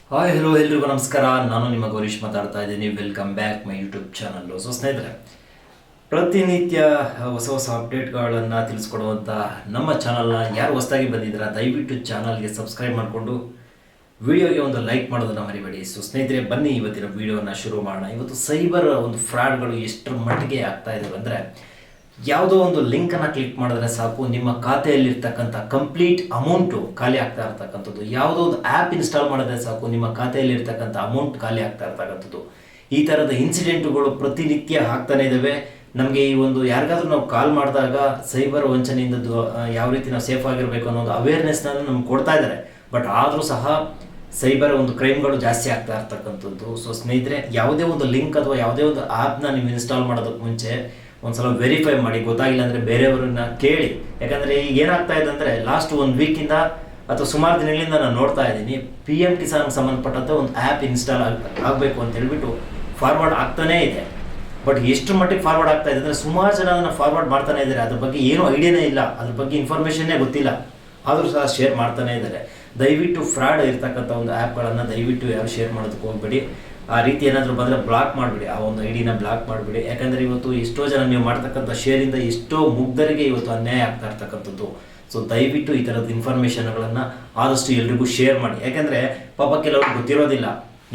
Hi hello ಎಲ್ರಿಗೂ ನಮಸ್ಕಾರ. ನಾನು ನಿಮ್ಮ ಗೌರೀಶ್ ಮಾತಾಡ್ತಾ ಇದ್ದೀನಿ. Welcome back my YouTube channel. So ಸ್ನೇಹಿತರೆ, ಪ್ರತಿನಿತ್ಯ ಹೊಸ ಹೊಸ ಅಪ್ಡೇಟ್ಗಳನ್ನು ತಿಳಿಸ್ಕೊಡುವಂಥ ನಮ್ಮ ಚಾನಲ್ನ ಯಾರು ಹೊಸದಾಗಿ ಬಂದಿದ್ದೀರಾ ದಯವಿಟ್ಟು ಚಾನಲ್ಗೆ ಸಬ್ಸ್ಕ್ರೈಬ್ ಮಾಡಿಕೊಂಡು ವಿಡಿಯೋಗೆ ಒಂದು ಲೈಕ್ ಮಾಡೋದನ್ನು ಮರಿಬೇಡಿ. ಸೊ ಸ್ನೇಹಿತರೆ, ಬನ್ನಿ ಇವತ್ತಿನ ವಿಡಿಯೋನ ಶುರು ಮಾಡೋಣ. ಇವತ್ತು ಸೈಬರ್ ಒಂದು ಫ್ರಾಡ್ಗಳು ಎಷ್ಟರ ಮಟ್ಟಿಗೆ ಆಗ್ತಾ ಇದ್ದಾವೆ ಅಂದರೆ, ಯಾವುದೋ ಒಂದು ಲಿಂಕನ್ನು ಕ್ಲಿಕ್ ಮಾಡಿದ್ರೆ ಸಾಕು, ನಿಮ್ಮ ಖಾತೆಯಲ್ಲಿರ್ತಕ್ಕಂಥ ಕಂಪ್ಲೀಟ್ ಅಮೌಂಟು ಖಾಲಿ ಆಗ್ತಾ ಇರ್ತಕ್ಕಂಥದ್ದು. ಯಾವುದೋ ಒಂದು ಆ್ಯಪ್ ಇನ್ಸ್ಟಾಲ್ ಮಾಡಿದ್ರೆ ಸಾಕು, ನಿಮ್ಮ ಖಾತೆಯಲ್ಲಿರ್ತಕ್ಕಂಥ ಅಮೌಂಟ್ ಖಾಲಿ ಆಗ್ತಾ ಇರ್ತಕ್ಕಂಥದ್ದು. ಈ ಥರದ ಇನ್ಸಿಡೆಂಟುಗಳು ಪ್ರತಿನಿತ್ಯ ಆಗ್ತಾನೆ ಇದ್ದಾವೆ. ನಮಗೆ ಈ ಒಂದು ಯಾರಿಗಾದ್ರೂ ನಾವು ಕಾಲ್ ಮಾಡಿದಾಗ ಸೈಬರ್ ವಂಚನೆಯಿಂದ ಯಾವ ರೀತಿ ನಾವು ಸೇಫ್ ಆಗಿರಬೇಕು ಅನ್ನೋದು ಅವೇರ್ನೆಸ್ನ ನಮ್ಗೆ ಕೊಡ್ತಾ ಇದ್ದಾರೆ. ಬಟ್ ಆದರೂ ಸಹ ಸೈಬರ್ ಒಂದು ಕ್ರೈಮ್ಗಳು ಜಾಸ್ತಿ ಆಗ್ತಾ ಇರ್ತಕ್ಕಂಥದ್ದು. ಸೊ ಸ್ನೇಹಿತರೆ, ಯಾವುದೇ ಒಂದು ಲಿಂಕ್ ಅಥವಾ ಯಾವುದೇ ಒಂದು ಆ್ಯಪ್ನ ನೀವು ಇನ್ಸ್ಟಾಲ್ ಮಾಡೋದಕ್ಕೆ ಮುಂಚೆ ಒಂದ್ಸಲ ವೆರಿಫೈ ಮಾಡಿ. ಗೊತ್ತಾಗಿಲ್ಲ ಅಂದರೆ ಬೇರೆಯವ್ರನ್ನ ಕೇಳಿ. ಯಾಕಂದರೆ ಈಗ ಏನಾಗ್ತಾ ಇದೆ ಅಂದರೆ, ಲಾಸ್ಟ್ ಒಂದು ವೀಕಿಂದ ಅಥವಾ ಸುಮಾರು ದಿನಗಳಿಂದ ನಾನು ನೋಡ್ತಾ ಇದ್ದೀನಿ, PM ಕಿಸಾನ್ಗೆ ಸಂಬಂಧಪಟ್ಟಂತೆ ಒಂದು ಆ್ಯಪ್ ಇನ್ಸ್ಟಾಲ್ ಆಗಬೇಕು ಅಂತ ಹೇಳ್ಬಿಟ್ಟು ಫಾರ್ವರ್ಡ್ ಆಗ್ತಾನೇ ಇದೆ. ಬಟ್ ಎಷ್ಟು ಮಟ್ಟಿಗೆ ಫಾರ್ವರ್ಡ್ ಆಗ್ತಾ ಇದೆ ಅಂದರೆ, ಸುಮಾರು ಜನ ಅದನ್ನು ಫಾರ್ವರ್ಡ್ ಮಾಡ್ತಾನೆ ಇದ್ದಾರೆ. ಅದ್ರ ಬಗ್ಗೆ ಏನೂ ಐಡಿಯಾನೇ ಇಲ್ಲ, ಅದ್ರ ಬಗ್ಗೆ ಇನ್ಫಾರ್ಮೇಷನ್ನೇ ಗೊತ್ತಿಲ್ಲ, ಆದರೂ ಸಹ ಶೇರ್ ಮಾಡ್ತಾನೆ ಇದ್ದಾರೆ. ದಯವಿಟ್ಟು ಫ್ರಾಡ್ ಇರ್ತಕ್ಕಂಥ ಒಂದು ಆ್ಯಪ್ಗಳನ್ನು ದಯವಿಟ್ಟು ಯಾರು ಶೇರ್ ಮಾಡೋದಕ್ಕೆ ಹೋಗ್ಬೇಡಿ. ಆ ರೀತಿ ಏನಾದರೂ ಬಂದರೆ ಬ್ಲಾಕ್ ಮಾಡಿಬಿಡಿ, ಆ ಒಂದು ಐಡಿನ ಬ್ಲಾಕ್ ಮಾಡಿಬಿಡಿ. ಯಾಕಂದರೆ ಇವತ್ತು ಎಷ್ಟೋ ಜನ ನೀವು ಮಾಡ್ತಕ್ಕಂಥ ಶೇರಿಂದ ಎಷ್ಟೋ ಮುಗ್ಧರಿಗೆ ಇವತ್ತು ಅನ್ಯಾಯ ಆಗ್ತಾ ಇರ್ತಕ್ಕಂಥದ್ದು. ಸೊ ದಯವಿಟ್ಟು ಈ ಥರದ ಇನ್ಫಾರ್ಮೇಷನ್ಗಳನ್ನು ಆದಷ್ಟು ಎಲ್ರಿಗೂ ಶೇರ್ ಮಾಡಿ. ಯಾಕಂದರೆ ಪಾಪ ಕೆಲವ್ರಿಗೆ ಗೊತ್ತಿರೋದಿಲ್ಲ,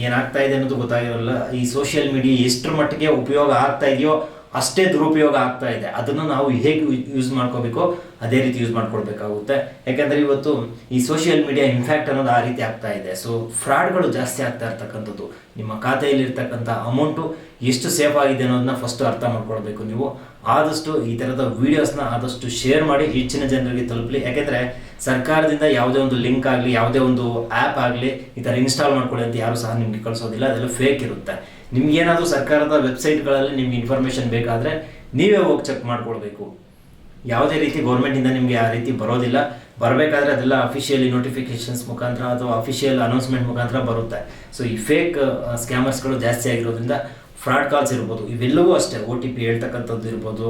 ಏನಾಗ್ತಾ ಇದೆ ಅನ್ನೋದು ಗೊತ್ತಾಗಿರೋಲ್ಲ. ಈ ಸೋಷಿಯಲ್ ಮೀಡಿಯಾ ಎಷ್ಟರ ಮಟ್ಟಿಗೆ ಉಪಯೋಗ ಆಗ್ತಾ ಇದೆಯೋ ಅಷ್ಟೇ ದುರುಪಯೋಗ ಆಗ್ತಾ ಇದೆ. ಅದನ್ನು ನಾವು ಹೇಗೆ ಯೂಸ್ ಮಾಡ್ಕೋಬೇಕೋ ಅದೇ ರೀತಿ ಯೂಸ್ ಮಾಡ್ಕೊಳ್ಬೇಕಾಗುತ್ತೆ. ಯಾಕಂದರೆ ಇವತ್ತು ಈ ಸೋಷಿಯಲ್ ಮೀಡಿಯಾ ಇಂಪ್ಯಾಕ್ಟ್ ಅನ್ನೋದು ಆ ರೀತಿ ಆಗ್ತಾ ಇದೆ. ಸೊ ಫ್ರಾಡ್ಗಳು ಜಾಸ್ತಿ ಆಗ್ತಾ ಇರ್ತಕ್ಕಂಥದ್ದು. ನಿಮ್ಮ ಖಾತೆಯಲ್ಲಿರ್ತಕ್ಕಂಥ ಅಮೌಂಟು ಎಷ್ಟು ಸೇಫ್ ಆಗಿದೆ ಅನ್ನೋದನ್ನ ಫಸ್ಟ್ ಅರ್ಥ ಮಾಡ್ಕೊಳ್ಬೇಕು ನೀವು. ಆದಷ್ಟು ಈ ಥರದ ವೀಡಿಯೋಸ್ನ ಆದಷ್ಟು ಶೇರ್ ಮಾಡಿ, ಹೆಚ್ಚಿನ ಜನರಿಗೆ ತಲುಪಲಿ. ಯಾಕೆಂದರೆ ಸರ್ಕಾರದಿಂದ ಯಾವುದೇ ಒಂದು ಲಿಂಕ್ ಆಗಲಿ, ಯಾವುದೇ ಒಂದು ಆ್ಯಪ್ ಆಗಲಿ ಈ ಥರ ಇನ್ಸ್ಟಾಲ್ ಮಾಡ್ಕೊಳ್ಳಿ ಅಂತ ಯಾರು ಸಹ ನಿಮಗೆ ಕಳಿಸೋದಿಲ್ಲ. ಅದೆಲ್ಲ ಫೇಕ್ ಇರುತ್ತೆ. ನಿಮಗೇನಾದರೂ ಸರ್ಕಾರದ ವೆಬ್ಸೈಟ್ಗಳಲ್ಲಿ ನಿಮ್ಗೆ ಇನ್ಫಾರ್ಮೇಷನ್ ಬೇಕಾದರೆ ನೀವೇ ಹೋಗಿ ಚೆಕ್ ಮಾಡ್ಕೊಳ್ಬೇಕು. ಯಾವುದೇ ರೀತಿ ಗೌರ್ಮೆಂಟಿಂದ ನಿಮಗೆ ಆ ರೀತಿ ಬರೋದಿಲ್ಲ. ಬರಬೇಕಾದ್ರೆ ಅದೆಲ್ಲ ಅಫಿಷಿಯಲಿ ನೋಟಿಫಿಕೇಷನ್ಸ್ ಮುಖಾಂತರ ಅಥವಾ ಅಫಿಷಿಯಲ್ ಅನೌನ್ಸ್ಮೆಂಟ್ ಮುಖಾಂತರ ಬರುತ್ತೆ. ಸೊ ಈ ಫೇಕ್ ಸ್ಕ್ಯಾಮರ್ಸ್ಗಳು ಜಾಸ್ತಿ ಆಗಿರೋದ್ರಿಂದ ಫ್ರಾಡ್ ಕಾಲ್ಸ್ ಇರ್ಬೋದು, ಇವೆಲ್ಲವೂ ಅಷ್ಟೇ OTP ಹೇಳ್ತಕ್ಕಂಥದ್ದು ಇರ್ಬೋದು,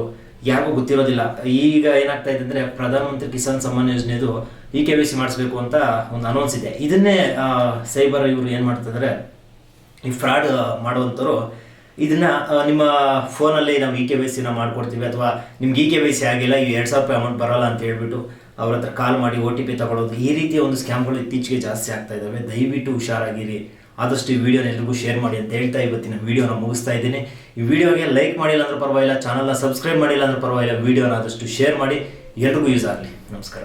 ಯಾರಿಗೂ ಗೊತ್ತಿರೋದಿಲ್ಲ. ಈಗ ಏನಾಗ್ತಾ ಇದೆ ಅಂದರೆ, ಪ್ರಧಾನಮಂತ್ರಿ ಕಿಸಾನ್ ಸಮ್ಮಾನ್ ಯೋಜನೆದು EKYC ಮಾಡಿಸ್ಬೇಕು ಅಂತ ಒಂದು ಅನೌನ್ಸ್ ಇದೆ. ಇದನ್ನೇ ಸೈಬರ್ ಇವರು ಏನು ಮಾಡ್ತಿದ್ದಾರೆ, ಈ ಫ್ರಾಡ್ ಮಾಡುವಂಥವ್ರು ಇದನ್ನು ನಿಮ್ಮ ಫೋನಲ್ಲಿ ನಾವು EKYCನ ಮಾಡ್ಕೊಡ್ತೀವಿ, ಅಥವಾ ನಿಮ್ಗೆ EKYC ಆಗಿಲ್ಲ, ಈ 2,000 ರೂಪಾಯಿ ಅಮೌಂಟ್ ಬರೋಲ್ಲ ಅಂತ ಹೇಳ್ಬಿಟ್ಟು ಅವ್ರ ಹತ್ರ ಕಾಲ್ ಮಾಡಿ OTP ತಗೊಳ್ಳೋದು, ಈ ರೀತಿಯ ಒಂದು ಸ್ಕ್ಯಾಮ್ಗಳು ಇತ್ತೀಚೆಗೆ ಜಾಸ್ತಿ ಆಗ್ತಾ ಇದ್ದಾವೆ. ದಯವಿಟ್ಟು ಹುಷಾರಾಗಿರಿ. ಆದಷ್ಟು ಈ ವಿಡಿಯೋನ ಎಲ್ರಿಗೂ ಶೇರ್ ಮಾಡಿ ಅಂತ ಹೇಳ್ತಾ ಇವತ್ತಿನ ವಿಡಿಯೋನ ಮುಗಿಸ್ತಾ ಇದ್ದೀನಿ. ಈ ವಿಡಿಯೋಗೆ ಲೈಕ್ ಮಾಡಿಲ್ಲ ಅಂದ್ರೆ ಪರವಾಗಿಲ್ಲ, ಚಾನಲ್ನ ಸಬ್ಸ್ಕ್ರೈಬ್ ಮಾಡಿಲ್ಲ ಅಂದ್ರೆ ಪರವಾಗಿಲ್ಲ, ವಿಡಿಯೋನ ಆದಷ್ಟು ಶೇರ್ ಮಾಡಿ, ಎಲ್ರಿಗೂ ಯೂಸ್ ಆಗಲಿ. ನಮಸ್ಕಾರ.